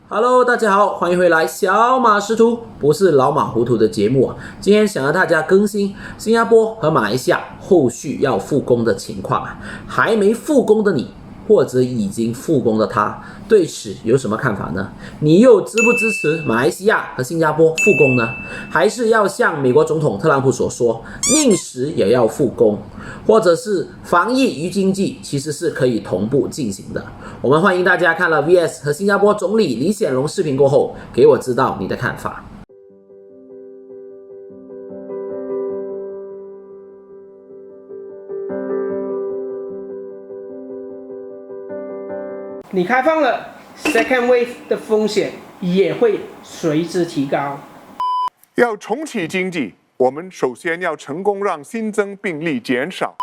Hello，大家好，欢迎回来，小马识途不是老马糊涂的节目啊。今天想和大家更新新加坡和马来西亚后续要复工的情况啊。还没复工的你，或者已经复工的他，对此有什么看法呢？你又支不支持马来西亚和新加坡复工呢？还是要像美国总统特朗普所说，宁死也要复工？或者是防疫与经济其实是可以同步进行的？我们欢迎大家看了 VS 和新加坡总理李显龙视频过后，给我知道你的看法。你开放了 second wave 的风险也会随之提高。要重启经济，我们首先要成功让新增病例减少。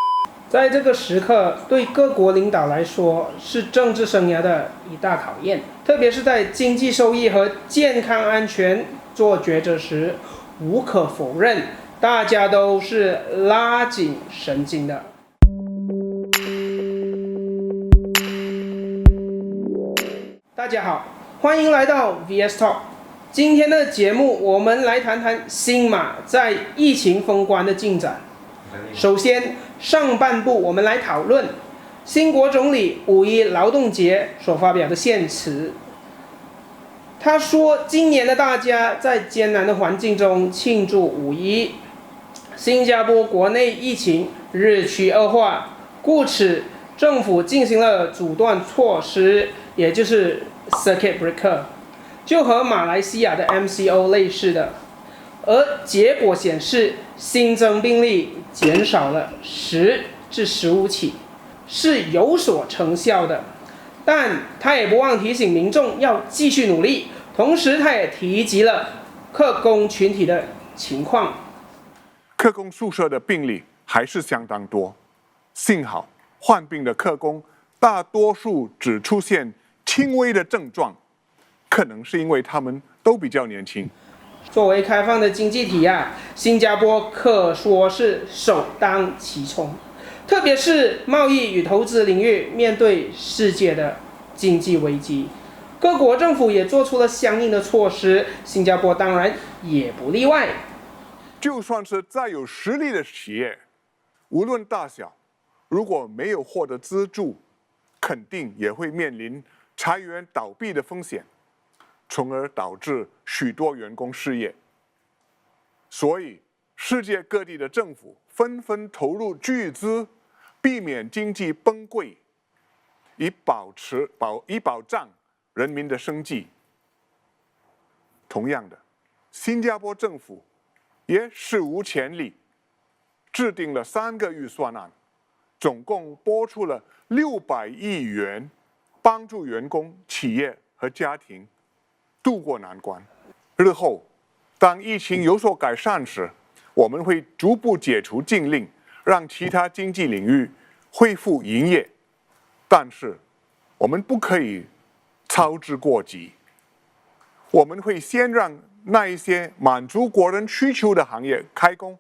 在这个时刻，对各国领导来说是政治生涯的一大考验，特别是在经济收益和健康安全做抉择时，无可否认，大家都是拉紧神经的。大家好，欢迎来到 VS Talk。今天的节目，我们来谈谈新马在疫情封关的进展。首先，上半部我们来讨论新国总理五一劳动节所发表的献词。他说，今年的大家在艰难的环境中庆祝五一，新加坡国内疫情日趋恶化，故此政府进行了阻断措施，也就是 Circuit Breaker， 就和马来西亚的 MCO 类似的。而结果显示，新增病例减少了10至15起，是有所成效的。但他也不忘提醒民众要继续努力，同时他也提及了客工群体的情况。客工宿舍的病例还是相当多，幸好患病的客工大多数只出现轻微的症状，可能是因为他们都比较年轻。作为开放的经济体新加坡可说是首当其冲，特别是贸易与投资领域面对世界的经济危机，各国政府也做出了相应的措施，新加坡当然也不例外。就算是再有实力的企业，无论大小，如果没有获得资助，肯定也会面临裁员倒闭的风险，从而导致许多员工失业。所以，世界各地的政府纷纷投入巨资，避免经济崩溃，以保障人民的生计。同样的，新加坡政府也史无前例，制定了3个预算案，总共拨出了600亿元，帮助员工、企业和家庭渡过难关。日后，当疫情有所改善时，我们会逐步解除禁令，让其他经济领域恢复营业。但是，我们不可以操之过急。我们会先让那一些满足国人需求的行业开工，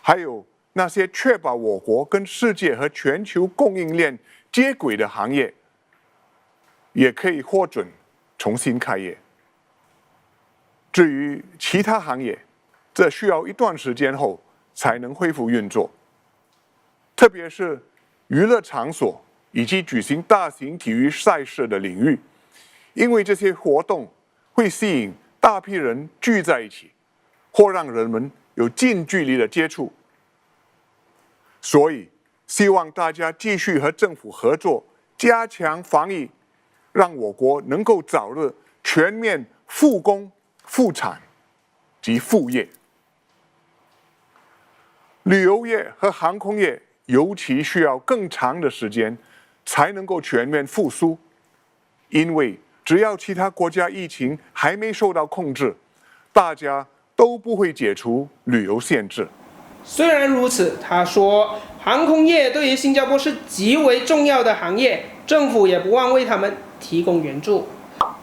还有那些确保我国跟世界和全球供应链接轨的行业，也可以获准重新开业。至于其他行业，这需要一段时间后才能恢复运作，特别是娱乐场所以及举行大型体育赛事的领域，因为这些活动会吸引大批人聚在一起，或让人们有近距离的接触。所以，希望大家继续和政府合作，加强防疫，让我国能够早日全面复工、复产及复业。旅游业和航空业尤其需要更长的时间才能够全面复苏，因为只要其他国家疫情还没受到控制，大家都不会解除旅游限制。虽然如此，他说，航空业对于新加坡是极为重要的行业，政府也不忘为他们提供援助，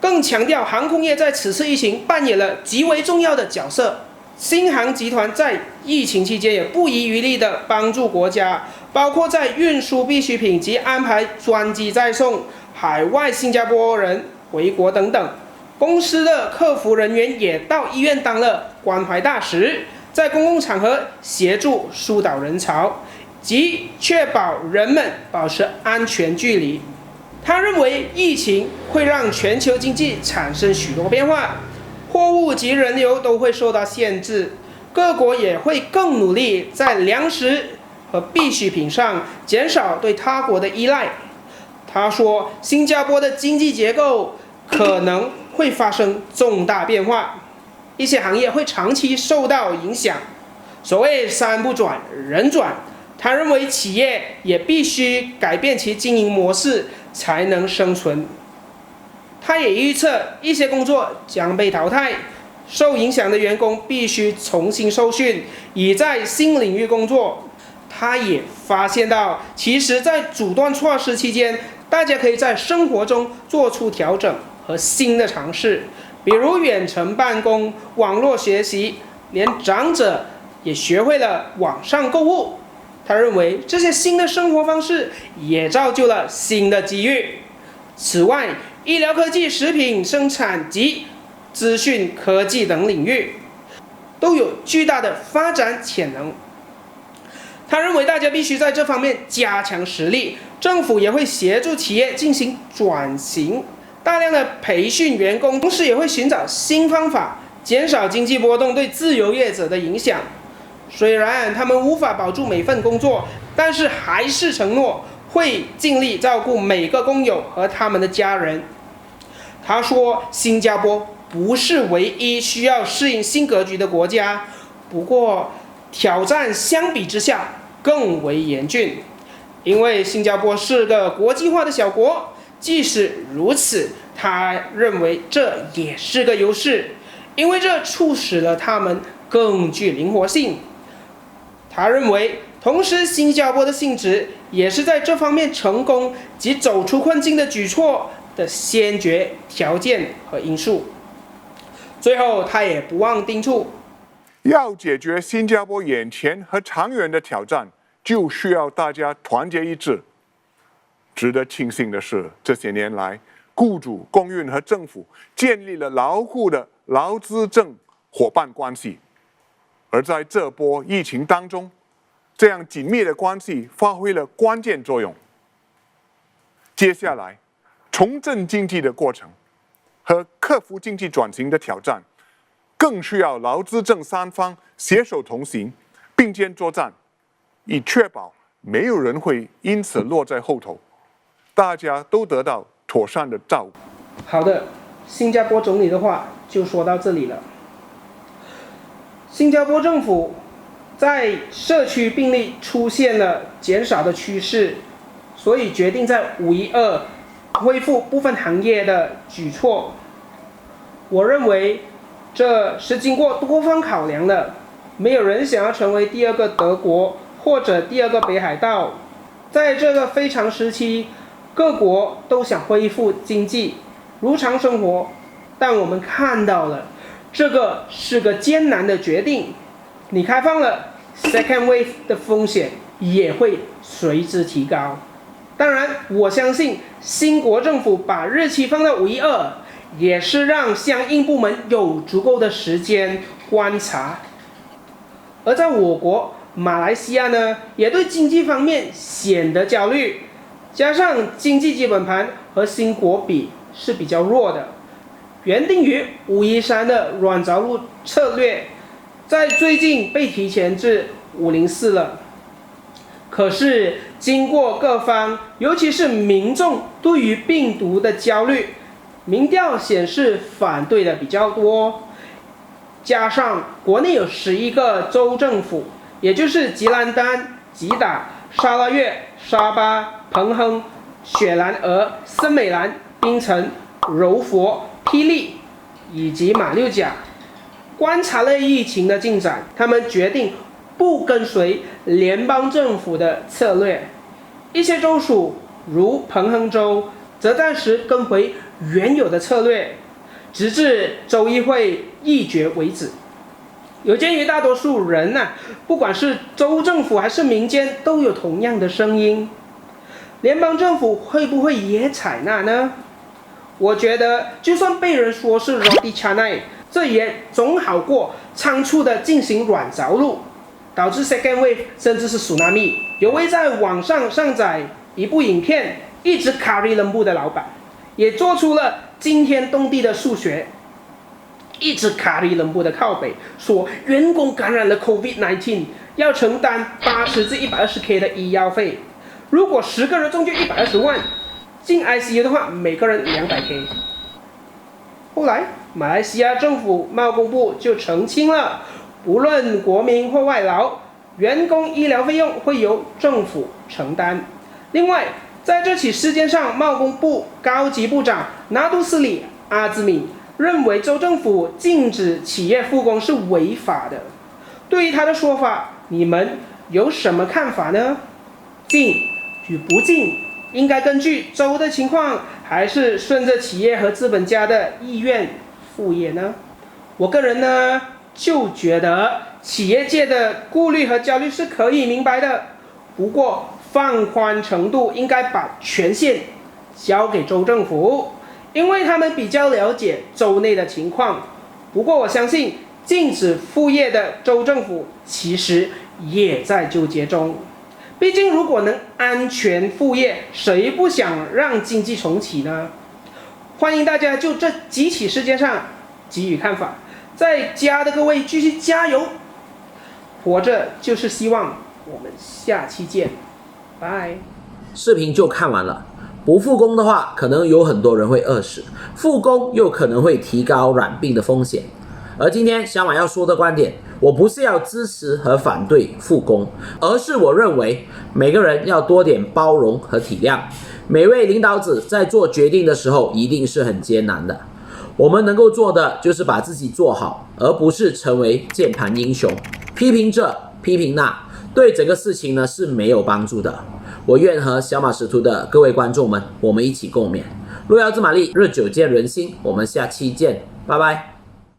更强调航空业在此次疫情扮演了极为重要的角色。新航集团在疫情期间也不遗余力地帮助国家，包括在运输必需品及安排专机载送海外新加坡人回国等等。公司的客服人员也到医院当了关怀大使，在公共场合协助疏导人潮，及确保人们保持安全距离。他认为疫情会让全球经济产生许多变化，货物及人流都会受到限制，各国也会更努力在粮食和必需品上减少对他国的依赖。他说，新加坡的经济结构可能会发生重大变化，一些行业会长期受到影响。所谓山不转人转，他认为企业也必须改变其经营模式才能生存。他也预测一些工作将被淘汰，受影响的员工必须重新受训，以在新领域工作。他也发现到，其实在阻断措施期间，大家可以在生活中做出调整和新的尝试，比如远程办公、网络学习，连长者也学会了网上购物。他认为这些新的生活方式也造就了新的机遇。此外，医疗科技、食品生产及资讯科技等领域都有巨大的发展潜能。他认为大家必须在这方面加强实力，政府也会协助企业进行转型，大量的培训员工，同时也会寻找新方法，减少经济波动对自由业者的影响。虽然他们无法保住每份工作，但是还是承诺会尽力照顾每个工友和他们的家人。他说，新加坡不是唯一需要适应新格局的国家，不过挑战相比之下更为严峻，因为新加坡是个国际化的小国。即使如此，他认为这也是个优势，因为这促使了他们更具灵活性。他认为，同时新加坡的性质也是在这方面成功及走出困境的举措的先决条件和因素。最后，他也不忘叮嘱，要解决新加坡眼前和长远的挑战，就需要大家团结一致。值得庆幸的是，这些年来，雇主、公运和政府建立了牢固的劳资政伙伴关系。而在这波疫情当中，这样紧密的关系发挥了关键作用。接下来，重振经济的过程和克服经济转型的挑战，更需要劳资政三方携手同行，并肩作战，以确保没有人会因此落在后头，大家都得到妥善的照顾。好的，新加坡总理的话就说到这里了。新加坡政府在社区病例出现了减少的趋势，所以决定在512恢复部分行业的举措。我认为这是经过多方考量的，没有人想要成为第二个德国或者第二个北海道。在这个非常时期，各国都想恢复经济，如常生活，但我们看到了，这个是个艰难的决定。你开放了 second wave 的风险也会随之提高。当然，我相信新国政府把日期放到512，也是让相应部门有足够的时间观察。而在我国马来西亚呢，也对经济方面显得焦虑，加上经济基本盘和新国比是比较弱的，原定于513的软着陆策略，在最近被提前至504了。可是经过各方，尤其是民众对于病毒的焦虑，民调显示反对的比较多。加上国内有11个州政府，也就是吉兰丹、吉打、沙拉越、沙巴、彭亨、雪兰莪、森美兰、槟城、柔佛、霹雳以及马六甲，观察了疫情的进展，他们决定不跟随联邦政府的策略。一些州属如彭亨州则暂时跟回原有的策略，直至州议会议决为止。有鉴于大多数人不管是州政府还是民间都有同样的声音，联邦政府会不会也采纳呢？我觉得就算被人说是 Roti Canai， 这也总好过仓促的进行软着陆，导致 second wave 甚至是 tsunami。有位在网上上载一部影片，一直Kari Lembu的老板，也做出了惊天动地的数学，一直Kari Lembu的靠北，说员工感染了 COVID-19 要承担80至120K 的医药费，如果10个人中就120万，进 ICU 的话，每个人200K。后来，马来西亚政府贸工部就澄清了，不论国民或外劳，员工医疗费用会由政府承担。另外，在这起事件上，贸工部高级部长拿督斯里阿兹米认为州政府禁止企业复工是违法的。对于他的说法，你们有什么看法呢？禁与不禁应该根据州的情况，还是顺着企业和资本家的意愿复业呢？我个人呢，就觉得企业界的顾虑和焦虑是可以明白的，不过放宽程度应该把权限交给州政府，因为他们比较了解州内的情况。不过我相信禁止复业的州政府其实也在纠结中，毕竟如果能安全复业，谁不想让经济重启呢？欢迎大家就这几起事件上给予看法，在家的各位继续加油，活着就是希望，我们下期见，拜。视频就看完了。不复工的话，可能有很多人会饿死；复工又可能会提高染病的风险。而今天小马要说的观点，我不是要支持和反对复工，而是我认为每个人要多点包容和体谅。每位领导者在做决定的时候一定是很艰难的，我们能够做的就是把自己做好，而不是成为键盘英雄，批评这批评那，对整个事情呢是没有帮助的。我愿和小马识途的各位观众们，我们一起共勉。路遥知马力，日久见人心。我们下期见，拜拜。